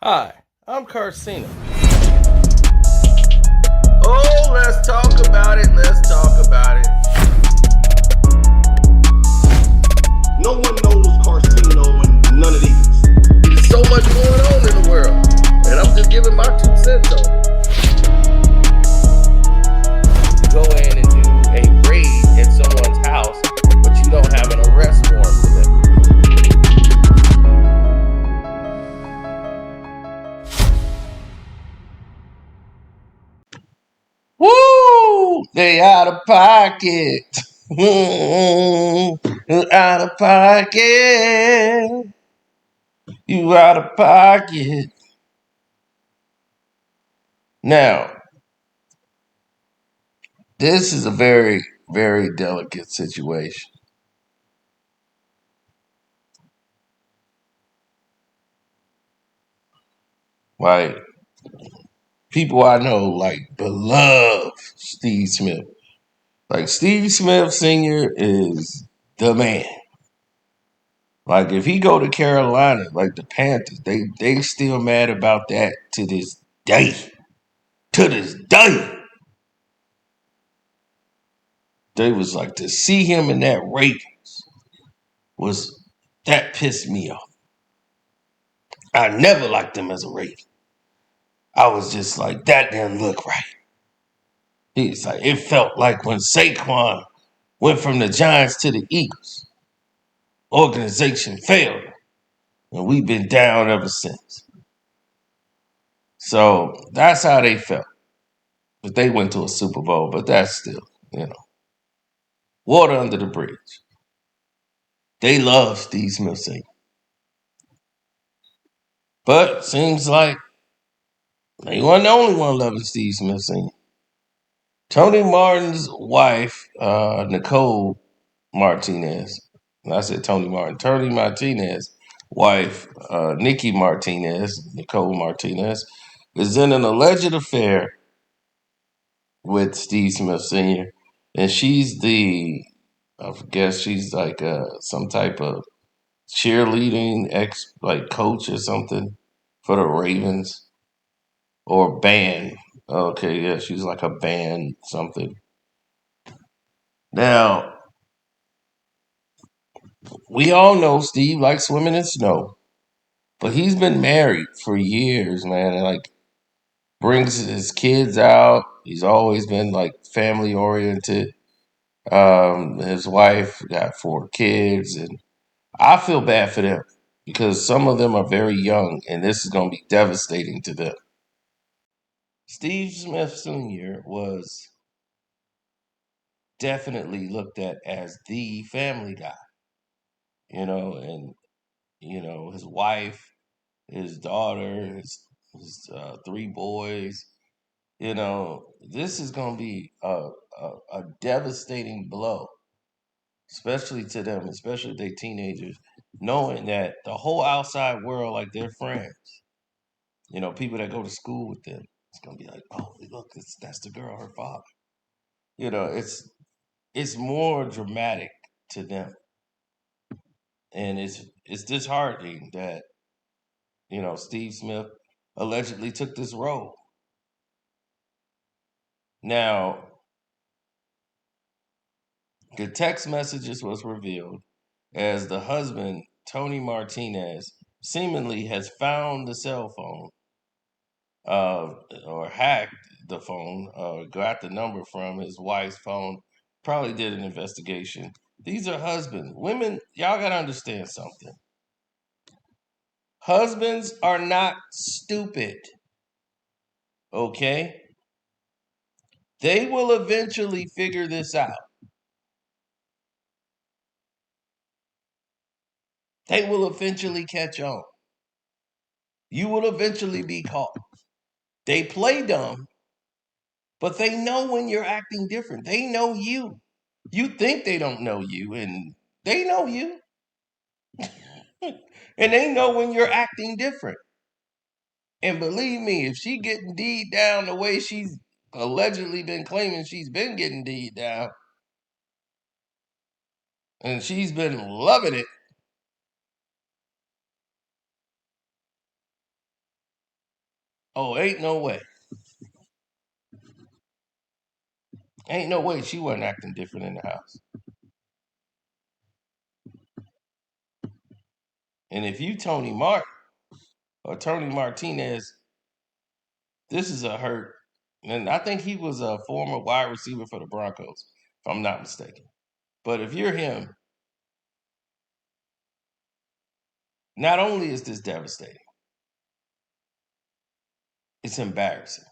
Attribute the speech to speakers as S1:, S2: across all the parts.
S1: Hi, I'm Carcino.
S2: Oh, let's talk about it. Let's talk about it.
S3: No one knows Carcino and none of these.
S2: There's so much going on in the world, and I'm just giving my 2 cents on it.
S1: You go in and do a raid at someone's house, but you don't have an arrest warrant for them.
S2: Woo! They out of pocket. Out of pocket. You out of pocket. Now, this is a very, very delicate situation. Like, people I know, like, beloved Steve Smith. Like, Steve Smith Sr. is the man. Like, if he go to Carolina, like the Panthers, they still mad about that to this day. To this day. They was like, to see him in that Ravens was, that pissed me off. I never liked him as a Raven. I was just like, that didn't look right. He's like, it felt like when Saquon went from the Giants to the Eagles. Organization failed. And we've been down ever since. So that's how they felt. But they went to a Super Bowl, but that's still, water under the bridge. They love Steve Smith Sr. But seems like they wasn't the only one loving Steve Smith Sr. Tony Martin's wife, Nicole Martinez, and I said Tony Martin, Tony Martinez' wife, Nikki Martinez, Nicole Martinez, is in an alleged affair with Steve Smith Sr. And I guess she's like some type of cheerleading like coach or something for the Ravens or band. Okay, yeah, she's like a band something. Now, we all know Steve likes swimming in snow, but he's been married for years, man, and like brings his kids out. He's always been like family oriented. His wife got 4 kids, and I feel bad for them because some of them are very young, and this is going to be devastating to them. Steve Smith Sr. was definitely looked at as the family guy, and his wife, his daughter, his 3 boys. This is going to be a devastating blow, especially to them, especially if they teenagers, knowing that the whole outside world, like their friends, people that go to school with them, it's gonna be like, oh, look, that's the girl, her father. It's more dramatic to them, and it's disheartening that Steve Smith allegedly took this role. Now, the text messages was revealed as the husband Tony Martinez seemingly has found the cell phone uh, or hacked the phone, got the number from his wife's phone, probably did an investigation. These are husbands. Women, y'all got to understand something. Husbands are not stupid, okay? They will eventually figure this out. They will eventually catch on. You will eventually be caught. They play dumb, but they know when you're acting different. They know you. You think they don't know you, and they know you. And they know when you're acting different. And believe me, if she getting deed down the way she's allegedly been claiming she's been getting deed down, and she's been loving it, Oh, ain't no way. Ain't no way she wasn't acting different in the house. And if you Tony Martin or Tony Martinez, this is a hurt. And I think he was a former wide receiver for the Broncos, if I'm not mistaken. But if you're him, not only is this devastating, it's embarrassing.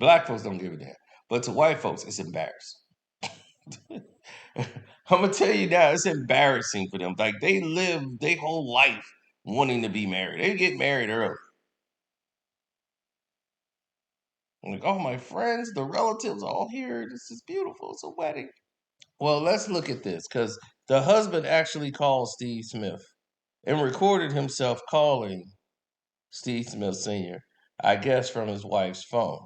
S2: Black folks don't give a damn. But to white folks, it's embarrassing. I'm gonna tell you now, it's embarrassing for them. Like they live their whole life wanting to be married. They get married early. I'm like, oh, my friends, the relatives all here. This is beautiful. It's a wedding. Well, let's look at this because the husband actually called Steve Smith and recorded himself calling Steve Smith Sr., I guess from his wife's phone.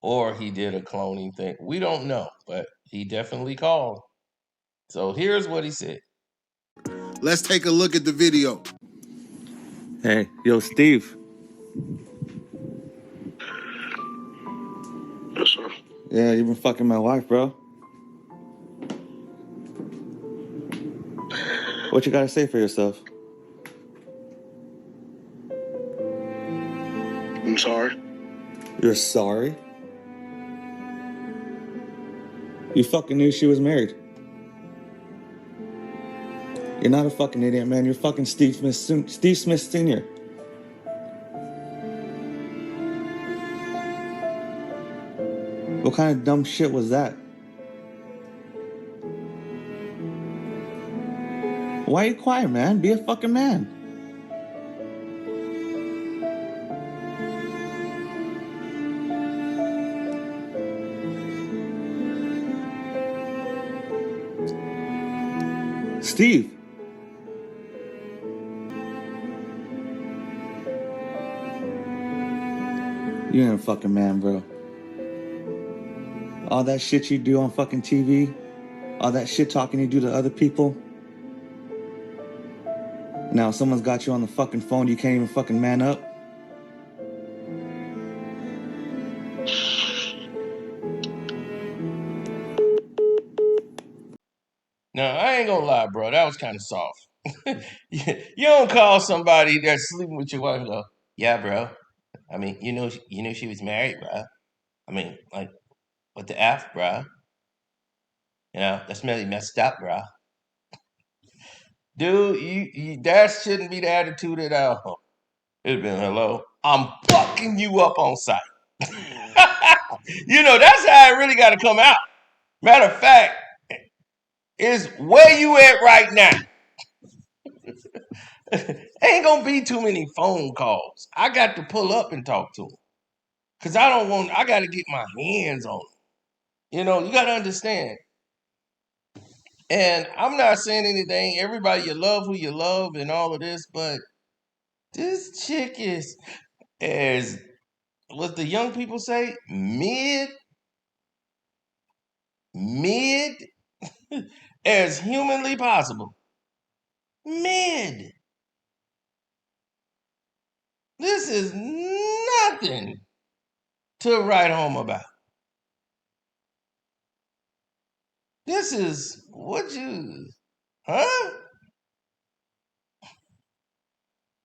S2: Or he did a cloning thing. We don't know, but he definitely called. So here's what he said.
S3: Let's take a look at the video.
S4: Hey, yo, Steve.
S3: Yes, sir.
S4: Yeah, you've been fucking my wife, bro. What you gotta say for yourself?
S3: I'm sorry.
S4: You're sorry? You fucking knew she was married. You're not a fucking idiot, man. You're fucking Steve Smith, Steve Smith Sr. What kind of dumb shit was that? Why are you quiet, man? Be a fucking man. Steve. You ain't a fucking man, bro. All that shit you do on fucking TV, all that shit talking you do to other people. Now someone's got you on the fucking phone, you can't even fucking man up.
S2: Now, I ain't gonna lie, bro. That was kind of soft. You don't call somebody that's sleeping with your wife and go, yeah, bro. I mean, you know she was married, bro. I mean, like, what the F, bro? You know, that's really messed up, bro. Dude, that shouldn't be the attitude at all. It'd been, hello, I'm fucking you up on sight. You know, that's how it really got to come out. Matter of fact, is where you at right now. Ain't gonna be too many phone calls. I got to pull up and talk to him. Cause I gotta get my hands on him. You know, you gotta understand. And I'm not saying anything. Everybody, you love who you love and all of this, but this chick is as what the young people say, mid as humanly possible. Mid. This is nothing to write home about. This is what you, huh?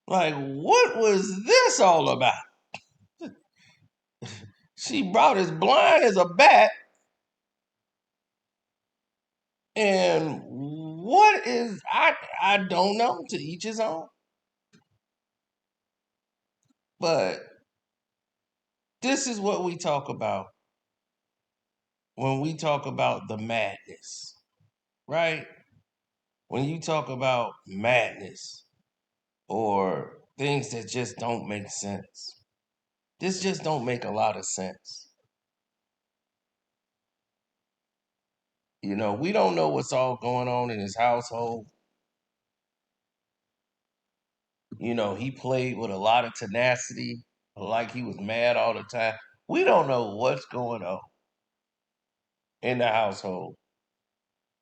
S2: Like, what was this all about? She brought as blind as a bat. And what is, I don't know, to each his own. But this is what we talk about when we talk about the madness, right? When you talk about madness or things that just don't make sense. This just don't make a lot of sense. You know, we don't know what's all going on in his household. You know, he played with a lot of tenacity, like he was mad all the time. We don't know what's going on in the household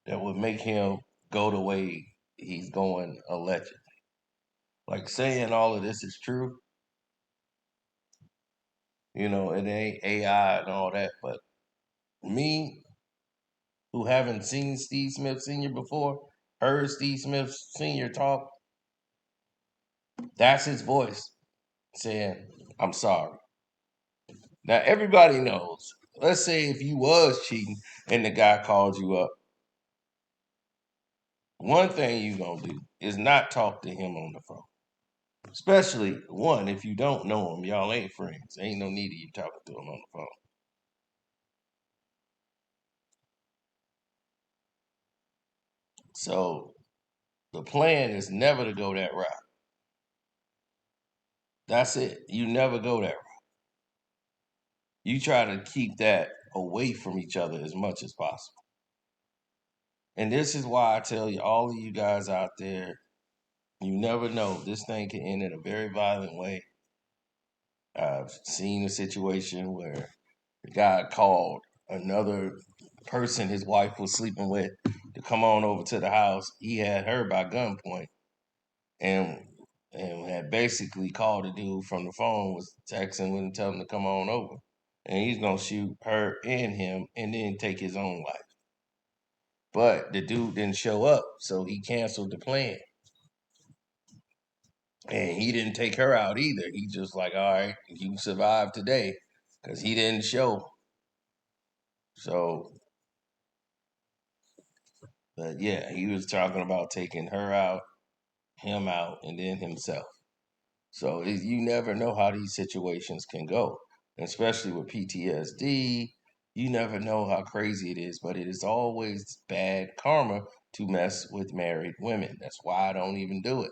S2: that would make him go the way he's going allegedly. like saying all of this is true. You know, it ain't AI and all that, but me, who haven't seen Steve Smith Sr. before, heard Steve Smith Sr. talk, that's his voice saying, I'm sorry. Now, everybody knows. Let's say if you was cheating and the guy called you up, one thing you gonna do is not talk to him on the phone. Especially one, if you don't know him, y'all ain't friends. Ain't no need of you talking to him on the phone. So the plan is never to go that route. That's it. You never go that route. You try to keep that away from each other as much as possible. And this is why I tell you, all of you guys out there, you never know. This thing can end in a very violent way. I've seen a situation where the guy called another person his wife was sleeping with to come on over to the house. He had her by gunpoint and had basically called the dude from the phone, was texting with him, telling him to come on over. And he's gonna shoot her and him and then take his own life. But the dude didn't show up, so he canceled the plan. And he didn't take her out either. He just like, all right, you survived today, because he didn't show. So, but yeah, he was talking about taking her out, him out, and then himself. So you never know how these situations can go, especially with PTSD. You never know how crazy it is, but it is always bad karma to mess with married women. That's why I don't even do it.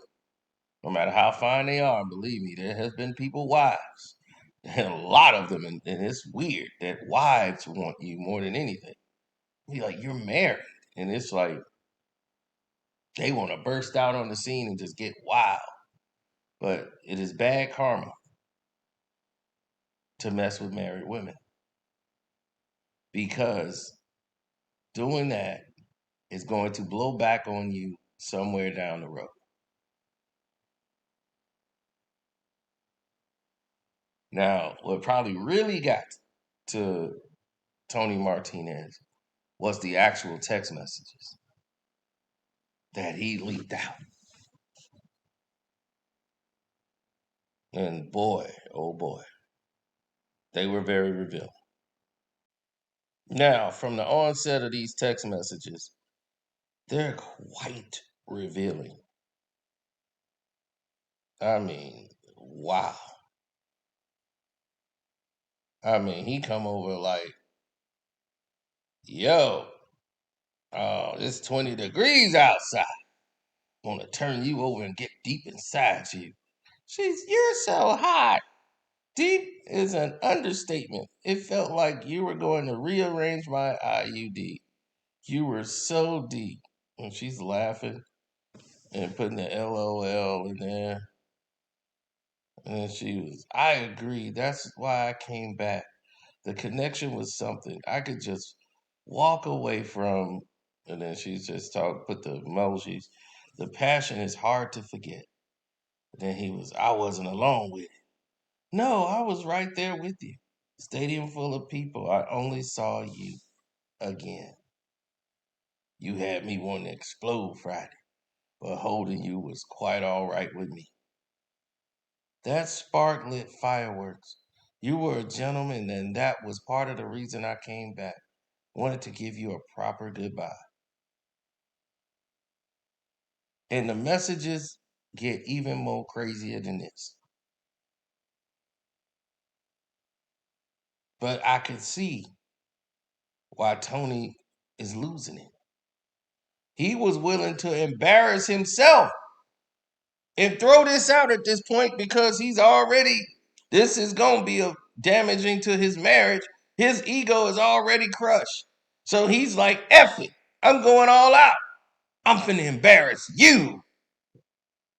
S2: No matter how fine they are, believe me, there has been people wives, and a lot of them, and it's weird that wives want you more than anything. You're like, you're married, and it's like they want to burst out on the scene and just get wild. But it is bad karma to mess with married women, because doing that is going to blow back on you somewhere down the road. Now, what probably really got to Tony Martinez was the actual text messages that he leaked out. And boy, oh boy, they were very revealing. Now, from the onset of these text messages, they're quite revealing. I mean, wow. I mean, he come over like, yo, it's 20 degrees outside. Want to turn you over and get deep inside you. You're so hot. Deep is an understatement. It felt like you were going to rearrange my IUD. You were so deep. And she's laughing and putting the LOL in there. And then she was, I agree. That's why I came back. The connection was something I could just walk away from. And then she's just put the emojis. The passion is hard to forget. Then he was, I wasn't alone with it. No, I was right there with you. Stadium full of people. I only saw you again. You had me wanting to explode Friday, but holding you was quite all right with me. That spark lit fireworks. You were a gentleman, and that was part of the reason I came back. Wanted to give you a proper goodbye. And the messages get even more crazier than this. But I could see why Tony is losing it. He was willing to embarrass himself and throw this out at this point because this is going to be damaging to his marriage. His ego is already crushed. So he's like, F it. I'm going all out. I'm finna embarrass you.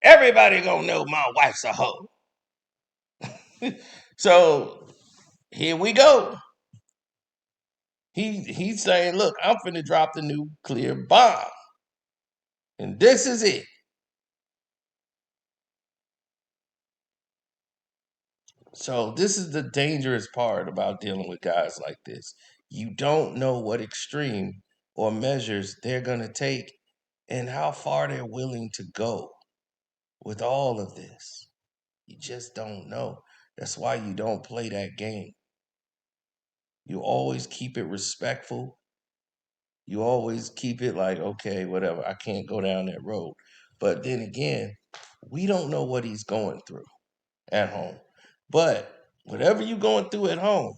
S2: Everybody gonna know my wife's a hoe. So here we go. He's saying, look, I'm finna drop the nuclear bomb. And this is it. So this is the dangerous part about dealing with guys like this. You don't know what extreme or measures they're going to take and how far they're willing to go with all of this. You just don't know. That's why you don't play that game. You always keep it respectful. You always keep it like, okay, whatever, I can't go down that road. But then again, we don't know what he's going through at home. But whatever you're going through at home,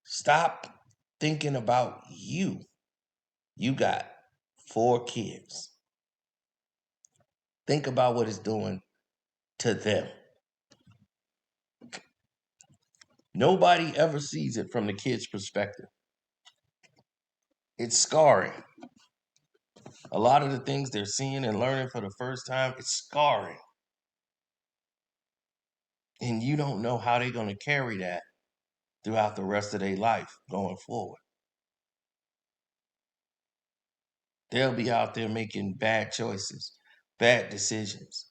S2: stop thinking about you. You got 4 kids. Think about what it's doing to them. Nobody ever sees it from the kid's perspective. It's scarring. A lot of the things they're seeing and learning for the first time, it's scarring. And you don't know how they're going to carry that throughout the rest of their life going forward. They'll be out there making bad choices, bad decisions,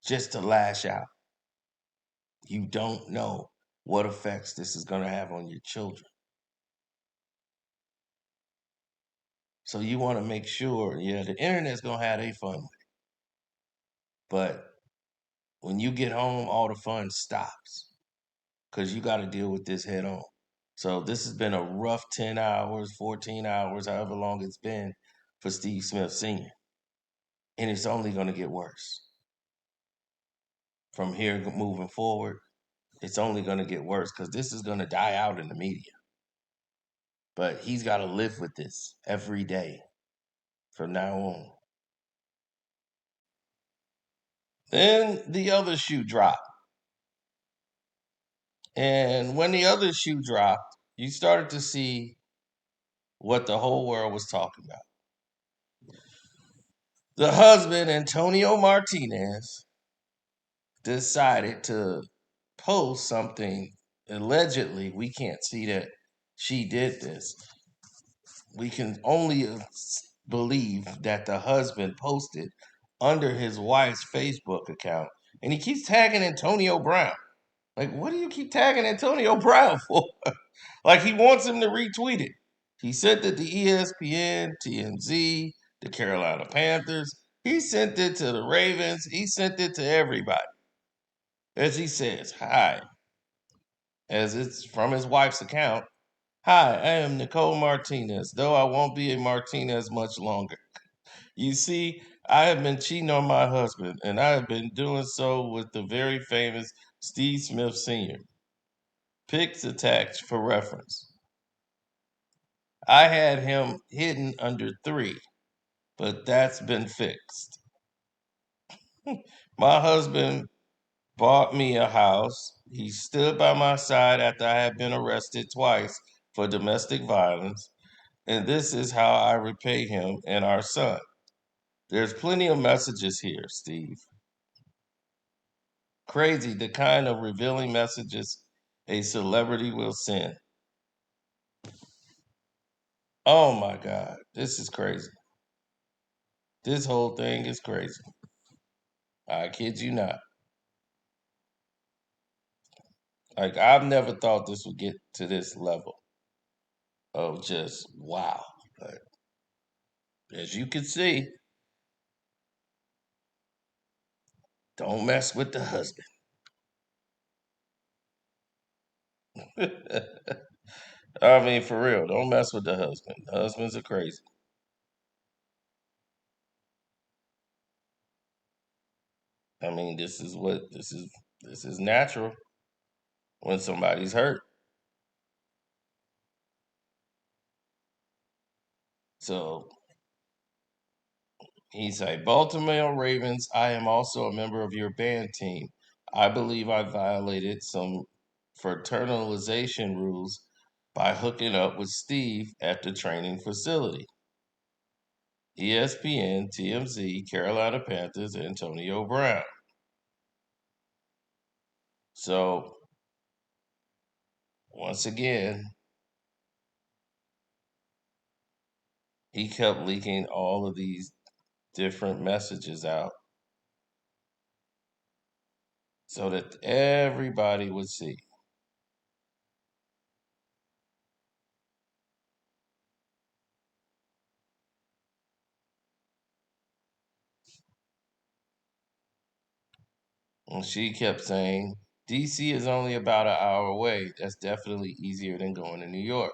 S2: just to lash out. You don't know what effects this is going to have on your children. So you want to make sure, yeah, the internet's going to have their fun with it. But when you get home, all the fun stops because you got to deal with this head on. So this has been a rough 10 hours, 14 hours, however long it's been for Steve Smith Sr. And it's only going to get worse. From here moving forward, it's only going to get worse because this is going to die out in the media. But he's got to live with this every day from now on. Then the other shoe dropped. And when the other shoe dropped, you started to see what the whole world was talking about. The husband, Antonio Martinez, decided to post something. Allegedly, we can't see that she did this. We can only believe that the husband posted under his wife's Facebook account. And he keeps tagging Antonio Brown. Like, what do you keep tagging Antonio Brown for? Like, he wants him to retweet it. He sent it to ESPN, TMZ, the Carolina Panthers. He sent it to the Ravens. He sent it to everybody. As he says, hi, as it's from his wife's account. Hi, I am Nicole Martinez, though I won't be a Martinez much longer. You see, I have been cheating on my husband, and I have been doing so with the very famous Steve Smith Sr. Pics attached for reference. I had him hidden under 3, but that's been fixed. My husband bought me a house. He stood by my side after I had been arrested twice for domestic violence, and this is how I repay him and our son. There's plenty of messages here, Steve. Crazy, the kind of revealing messages a celebrity will send. Oh my God, this is crazy. This whole thing is crazy. I kid you not. Like, I've never thought this would get to this level of just wow. But as you can see, don't mess with the husband. I mean, for real, don't mess with the husband. Husbands are crazy. I mean, this is natural when somebody's hurt. So he's like, Baltimore Ravens, I am also a member of your band team. I believe I violated some fraternalization rules by hooking up with Steve at the training facility. ESPN, TMZ, Carolina Panthers, Antonio Brown. So, once again, he kept leaking all of these different messages out so that everybody would see. And she kept saying, DC is only about an hour away. That's definitely easier than going to New York.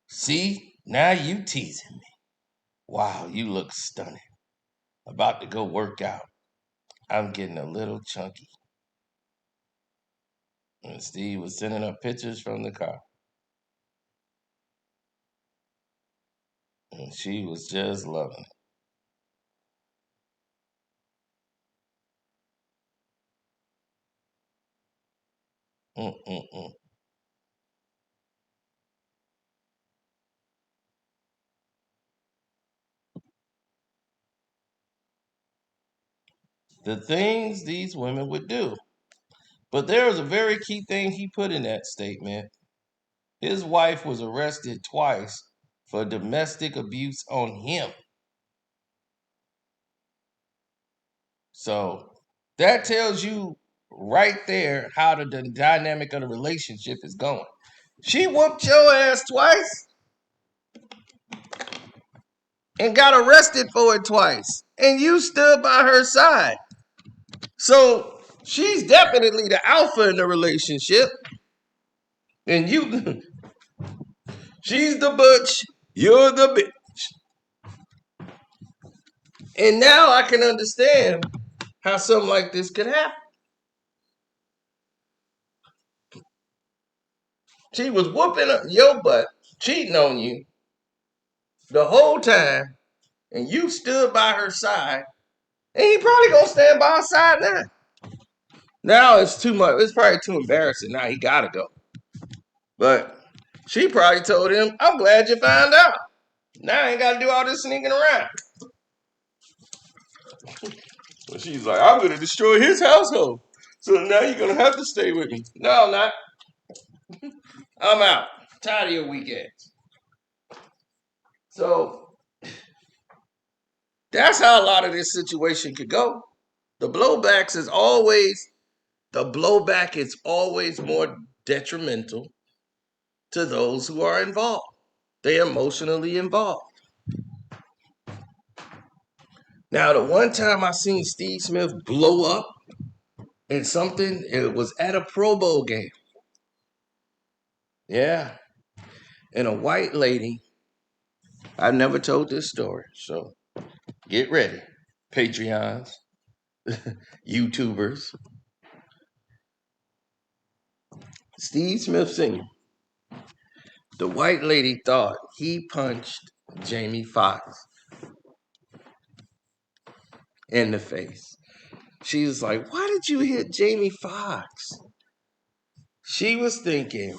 S2: See, now you teasing me. Wow, you look stunning. About to go work out. I'm getting a little chunky. And Steve was sending her pictures from the car. And she was just loving it. Mm-mm-mm. The things these women would do. But there was a very key thing he put in that statement. His wife was arrested twice for domestic abuse on him. So that tells you right there how the dynamic of the relationship is going. She whooped your ass twice and got arrested for it twice, and you stood by her side. So she's definitely the alpha in the relationship, and you, she's the butch, you're the bitch. And now I can understand how something like this could happen. She was whooping your butt, cheating on you the whole time, and you stood by her side, and he probably gonna stand by her side now. Now it's too much. It's probably too embarrassing. Now he gotta go. But she probably told him, "I'm glad you found out. Now I ain't gotta do all this sneaking around." But she's like, "I'm gonna destroy his household. So now you're gonna have to stay with me." No, I'm not. I'm out. Tired of your weak ass. So that's how a lot of this situation could go. The blowback is always more detrimental to those who are involved. They're emotionally involved. Now, the one time I seen Steve Smith blow up in something, it was at a Pro Bowl game. Yeah. And a white lady, I've never told this story, so get ready. Patreons, YouTubers. Steve Smith Sr. The white lady thought he punched Jamie Foxx in the face. She was like, "Why did you hit Jamie Foxx?" She was thinking,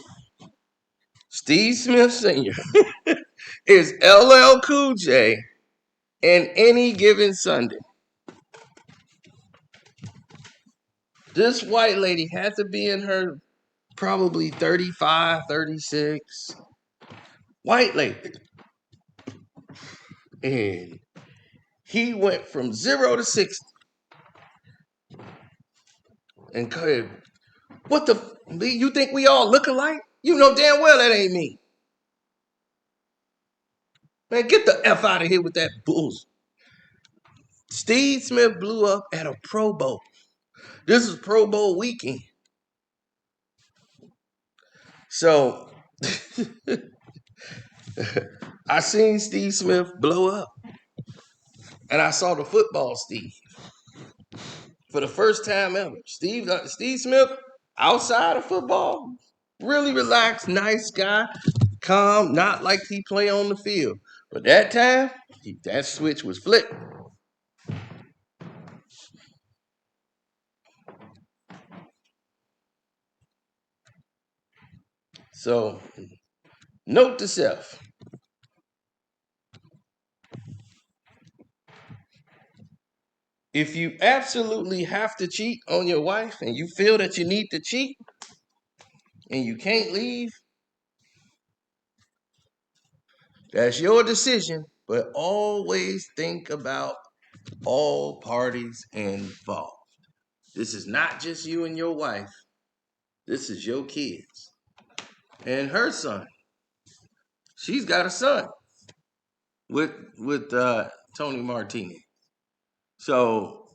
S2: Steve Smith Sr. is LL Cool J in any given Sunday. This white lady had to be in her probably 35, 36. White lady. And he went from 0 to 60. And what the, you think we all look alike? You know damn well that ain't me. Man, get the F out of here with that bull. Steve Smith blew up at a Pro Bowl. This is Pro Bowl weekend. So I seen Steve Smith blow up. And I saw the football Steve for the first time ever. Steve Smith, outside of football, really relaxed, nice guy, calm, not like he play on the field. But that time, that switch was flipped. So, note to self. If you absolutely have to cheat on your wife and you feel that you need to cheat and you can't leave, that's your decision. But always think about all parties involved. This is not just you and your wife. This is your kids. And her son. She's got a son with Tony Martinez. So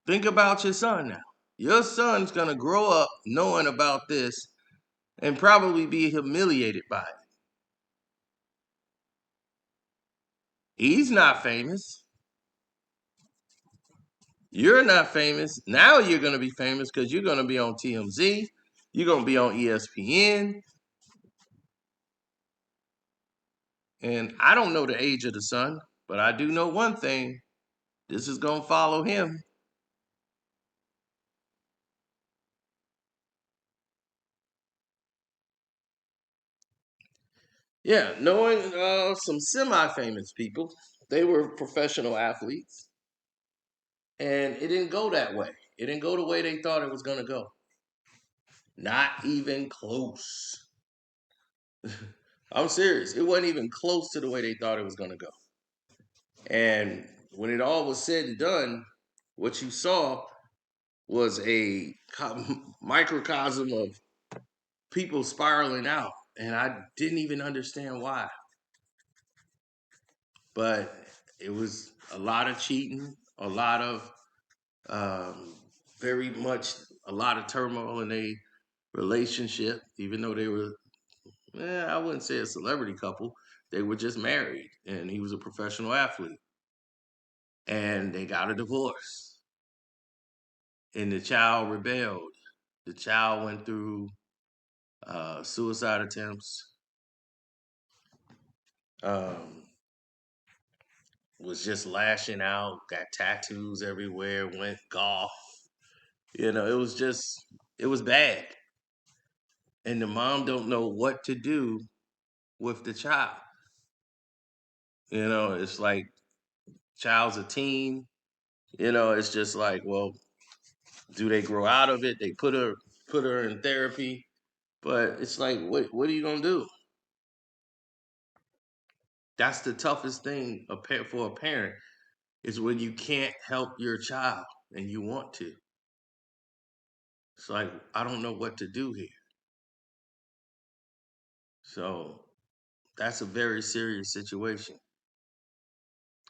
S2: think about your son now. Your son's gonna grow up knowing about this and probably be humiliated by it. He's not famous. You're not famous. Now you're gonna be famous because you're gonna be on TMZ. You're gonna be on ESPN. And I don't know the age of the son, but I do know one thing. This is gonna follow him. Yeah, knowing some semi-famous people, they were professional athletes, and it didn't go that way. It didn't go the way they thought it was going to go. Not even close. I'm serious. It wasn't even close to the way they thought it was going to go. And when it all was said and done, what you saw was a microcosm of people spiraling out. And I didn't even understand why. But it was a lot of cheating, a lot of very much a lot of turmoil in a relationship, even though they were, I wouldn't say a celebrity couple. They were just married, and he was a professional athlete. And they got a divorce. And the child rebelled. The child went through suicide attempts, um, was just lashing out, got tattoos everywhere, went golf. It was bad. And the mom don't know what to do with the child. It's like child's a teen. It's just like, well, do they grow out of it? They put her in therapy, but it's like, what are you gonna do? That's the toughest thing for a parent is when you can't help your child and you want to. It's like I don't know what to do here. So that's a very serious situation.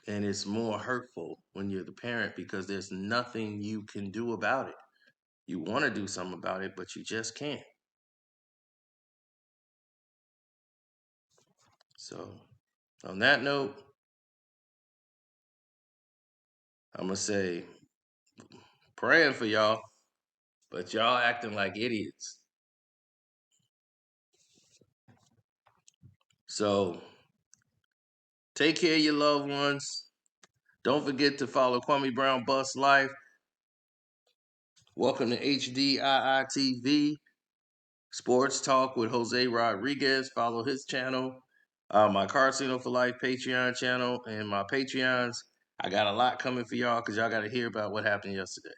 S2: And it's more hurtful when you're the parent because there's nothing you can do about it. You want to do something about it, but you just can't. So, on that note, I'm going to say praying for y'all, but y'all acting like idiots. So, take care of your loved ones. Don't forget to follow Kwame Brown Bus Life. Welcome to HDII TV. Sports Talk with Jose Rodriguez. Follow his channel. My Casino for Life Patreon channel and my Patreons. I got a lot coming for y'all because y'all got to hear about what happened yesterday.